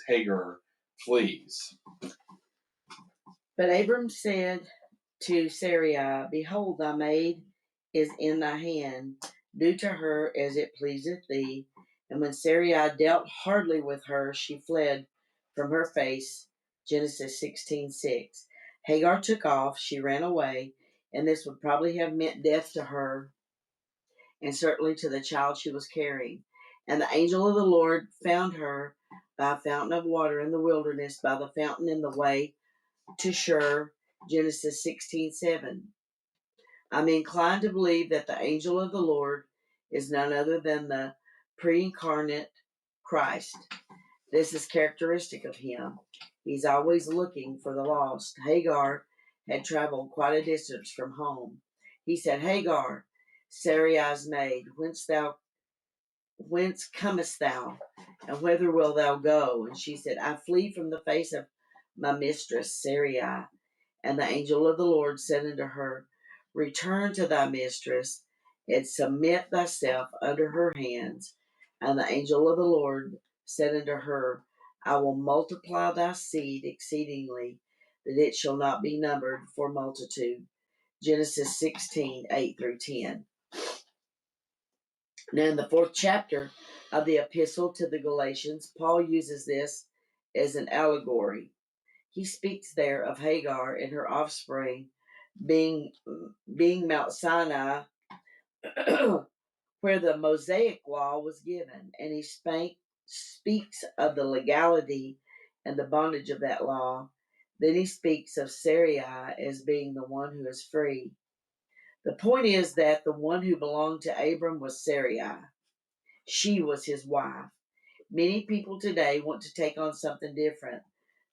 Hagar flees. But Abram said to Sarai, Behold, thy maid is in thy hand. Do to her as it pleaseth thee. And when Sarai dealt hardly with her, she fled from her face. Genesis 16:6. Hagar took off, she ran away, and this would probably have meant death to her and certainly to the child she was carrying. And the angel of the Lord found her by a fountain of water in the wilderness, by the fountain in the way to Shur. Genesis 16:7. I'm inclined to believe that the angel of the Lord is none other than the pre-incarnate Christ. This is characteristic of him. He's always looking for the lost. Hagar had traveled quite a distance from home. He said, Hagar, Sarai's maid, whence comest thou, and whither wilt thou go? And she said, I flee from the face of my mistress Sarai. And the angel of the Lord said unto her, Return to thy mistress, and submit thyself under her hands. And the angel of the Lord said unto her, I will multiply thy seed exceedingly, that it shall not be numbered for multitude. Genesis 16:8 through 10. Now, in the 4th chapter of the epistle to the Galatians, Paul uses this as an allegory. He speaks there of Hagar and her offspring being Mount Sinai, where the Mosaic law was given, and he speaks of the legality and the bondage of that law. Then he speaks of Sarai as being the one who is free. The point is that the one who belonged to Abram was Sarai. She was his wife. Many people today want to take on something different.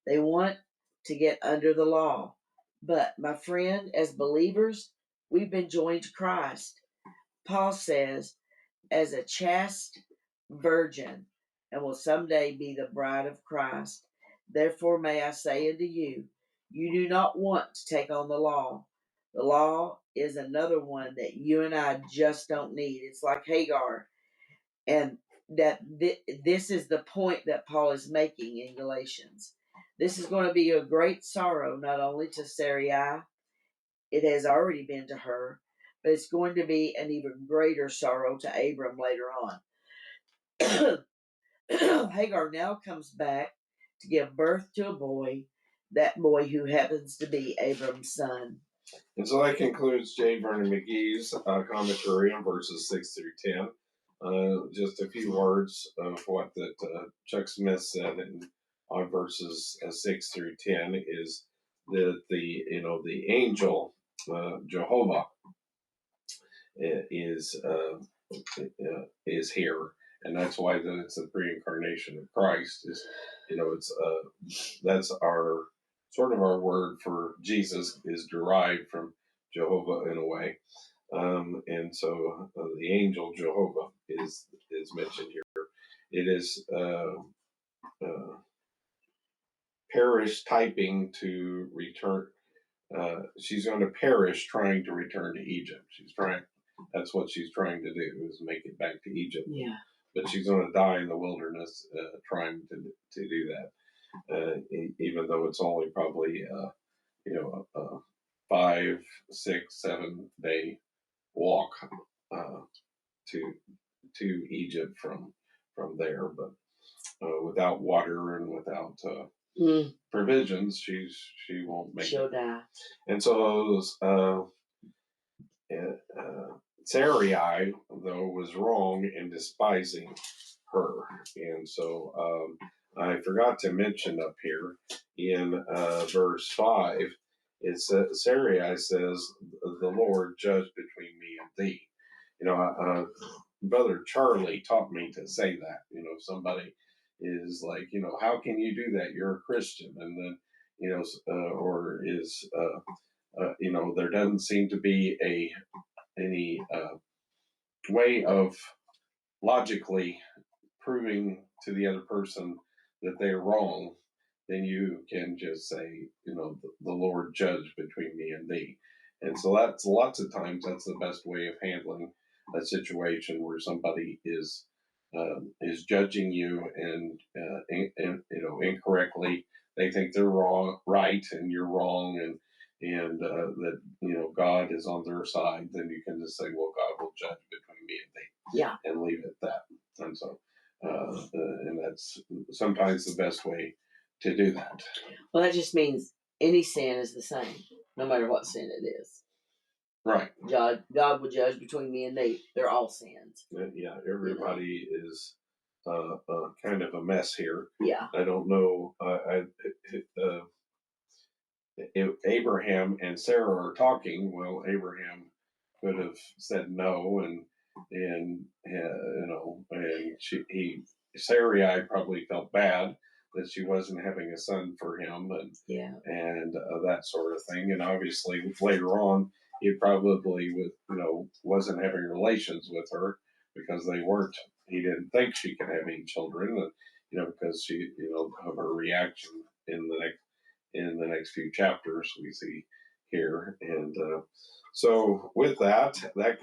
They want to get under the law. But, my friend, as believers, we've been joined to Christ. Paul says, as a chaste virgin, and will someday be the bride of Christ. Therefore may I say unto you, you do not want to take on the law. The law is another one that you and I just don't need. It's like Hagar. And that this is the point that Paul is making in Galatians. This is going to be a great sorrow, not only to Sarai, it has already been to her, but it's going to be an even greater sorrow to Abram later on. Hagar now comes back to give birth to a boy, that boy who happens to be Abram's son. And so that concludes J. Vernon McGee's commentary on verses 6 through 10. Just a few words of what that Chuck Smith said on verses 6 through 10 is that the angel Jehovah is here, and that's why it's the pre-incarnation of Christ. That's our sort of our word for Jesus is derived from Jehovah in a way. And so the angel Jehovah is mentioned here. It is perish typing to return. She's going to perish trying to return to Egypt. That's what she's trying to do, is make it back to Egypt. Yeah. But she's going to die in the wilderness trying to do that, even though it's only probably a 5, 6, 7 day walk to Egypt from there, but without water and without provisions, she won't make She'll it. die. And so Sarai, though, was wrong in despising her, and so I forgot to mention up here in verse 5. It's Sarai says, "The Lord judge between me and thee." Brother Charlie taught me to say that. Somebody is like, how can you do that? You're a Christian, and then or is there doesn't seem to be any way of logically proving to the other person that they're wrong. Then you can just say, the Lord judge between me and thee. And so that's lots of times that's the best way of handling a situation where somebody is is judging you incorrectly. They think they're wrong, right, and you're wrong, and that God is on their side. Then you can just say, well, God will judge between me and thee, Yeah. and leave it at that. And so, and that's sometimes the best way to do that. Well, that just means any sin is the same, no matter what sin it is. Right. God will judge between me and thee. They're all sins. Yeah. Everybody is kind of a mess here. Yeah. I don't know. If Abraham and Sarah are talking, well, Abraham could have said no, and Sarai probably felt bad that she wasn't having a son for him, Yeah. and that sort of thing. And obviously, later on, he probably wasn't having relations with her because they weren't. He didn't think she could have any children, because she, of her reaction in the next few chapters we see here. And so with that